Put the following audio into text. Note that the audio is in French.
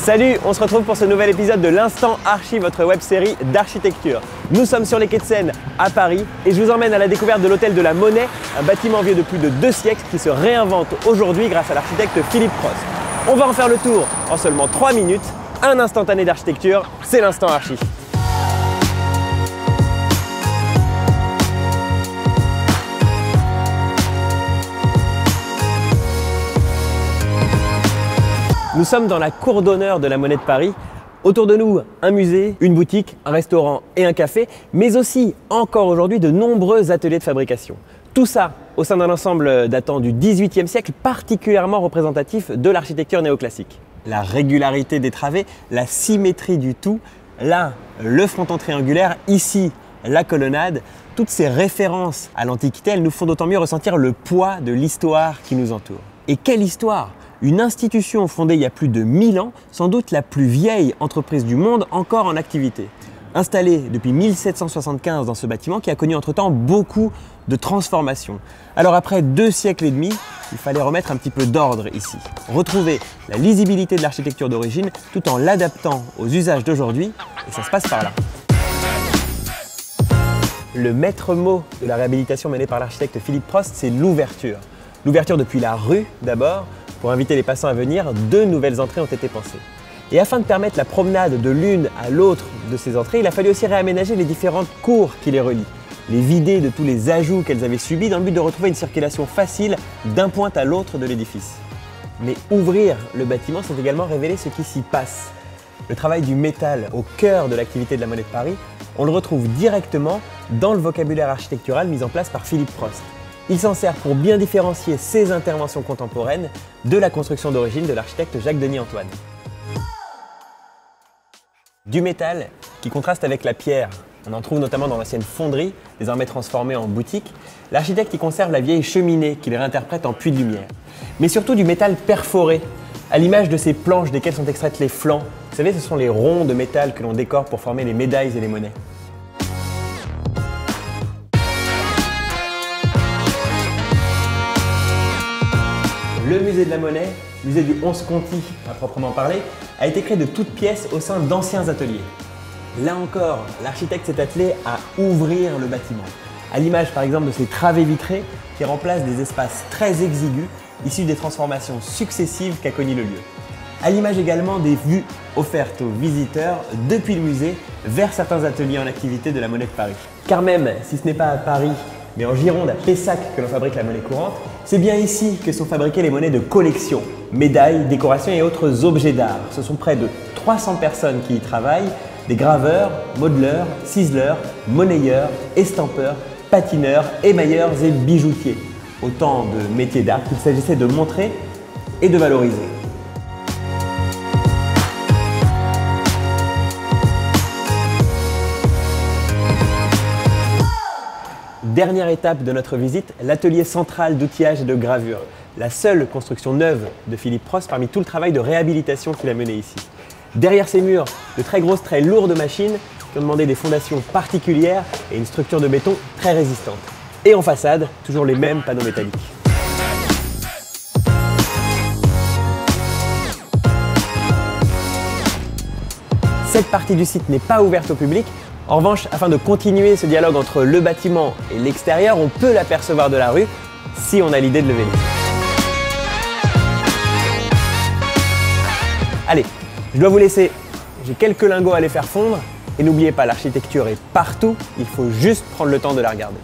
Salut, on se retrouve pour ce nouvel épisode de l'Instant Archi, votre web-série d'architecture. Nous sommes sur les quais de Seine à Paris et je vous emmène à la découverte de l'hôtel de la Monnaie, un bâtiment vieux de plus de 2 siècles qui se réinvente aujourd'hui grâce à l'architecte Philippe Prost. On va en faire le tour en seulement 3 minutes. Un instantané d'architecture, c'est l'Instant Archi. Nous sommes dans la cour d'honneur de la Monnaie de Paris. Autour de nous, un musée, une boutique, un restaurant et un café, mais aussi, encore aujourd'hui, de nombreux ateliers de fabrication. Tout ça au sein d'un ensemble datant du XVIIIe siècle, particulièrement représentatif de l'architecture néoclassique. La régularité des travées, la symétrie du tout, là, le fronton triangulaire, ici, la colonnade, toutes ces références à l'Antiquité, elles nous font d'autant mieux ressentir le poids de l'histoire qui nous entoure. Et quelle histoire! Une institution fondée il y a plus de 1000 ans, sans doute la plus vieille entreprise du monde encore en activité. Installée depuis 1775 dans ce bâtiment qui a connu entre-temps beaucoup de transformations. Alors après 2 siècles et demi, il fallait remettre un petit peu d'ordre ici. Retrouver la lisibilité de l'architecture d'origine tout en l'adaptant aux usages d'aujourd'hui, et ça se passe par là. Le maître mot de la réhabilitation menée par l'architecte Philippe Prost, c'est l'ouverture. L'ouverture depuis la rue d'abord. Pour inviter les passants à venir, 2 nouvelles entrées ont été pensées. Et afin de permettre la promenade de l'une à l'autre de ces entrées, il a fallu aussi réaménager les différentes cours qui les relient, les vider de tous les ajouts qu'elles avaient subis dans le but de retrouver une circulation facile d'un point à l'autre de l'édifice. Mais ouvrir le bâtiment, c'est également révéler ce qui s'y passe. Le travail du métal au cœur de l'activité de la Monnaie de Paris, on le retrouve directement dans le vocabulaire architectural mis en place par Philippe Prost. Il s'en sert pour bien différencier ses interventions contemporaines de la construction d'origine de l'architecte Jacques-Denis Antoine. Du métal qui contraste avec la pierre. On en trouve notamment dans l'ancienne fonderie, désormais transformée en boutique. L'architecte y conserve la vieille cheminée qu'il réinterprète en puits de lumière. Mais surtout du métal perforé, à l'image de ces planches desquelles sont extraites les flancs. Vous savez, ce sont les ronds de métal que l'on décore pour former les médailles et les monnaies. Le musée de la Monnaie, musée du 11 Conti à proprement parler, a été créé de toutes pièces au sein d'anciens ateliers. Là encore, l'architecte s'est attelé à ouvrir le bâtiment, à l'image par exemple de ces travées vitrées qui remplacent des espaces très exigus issus des transformations successives qu'a connu le lieu. À l'image également des vues offertes aux visiteurs depuis le musée vers certains ateliers en activité de la Monnaie de Paris. Car même si ce n'est pas à Paris, mais en Gironde, à Pessac, que l'on fabrique la monnaie courante, c'est bien ici que sont fabriquées les monnaies de collection, médailles, décorations et autres objets d'art. Ce sont près de 300 personnes qui y travaillent, des graveurs, modeleurs, ciseleurs, monnayeurs, estampeurs, patineurs, émailleurs et bijoutiers. Autant de métiers d'art qu'il s'agissait de montrer et de valoriser. Dernière étape de notre visite, l'atelier central d'outillage et de gravure. La seule construction neuve de Philippe Prost parmi tout le travail de réhabilitation qu'il a mené ici. Derrière ces murs, de très grosses, très lourdes machines qui ont demandé des fondations particulières et une structure de béton très résistante. Et en façade, toujours les mêmes panneaux métalliques. Cette partie du site n'est pas ouverte au public. En revanche, afin de continuer ce dialogue entre le bâtiment et l'extérieur, on peut l'apercevoir de la rue si on a l'idée de le venir. Allez, je dois vous laisser. J'ai quelques lingots à les faire fondre. Et n'oubliez pas, l'architecture est partout. Il faut juste prendre le temps de la regarder.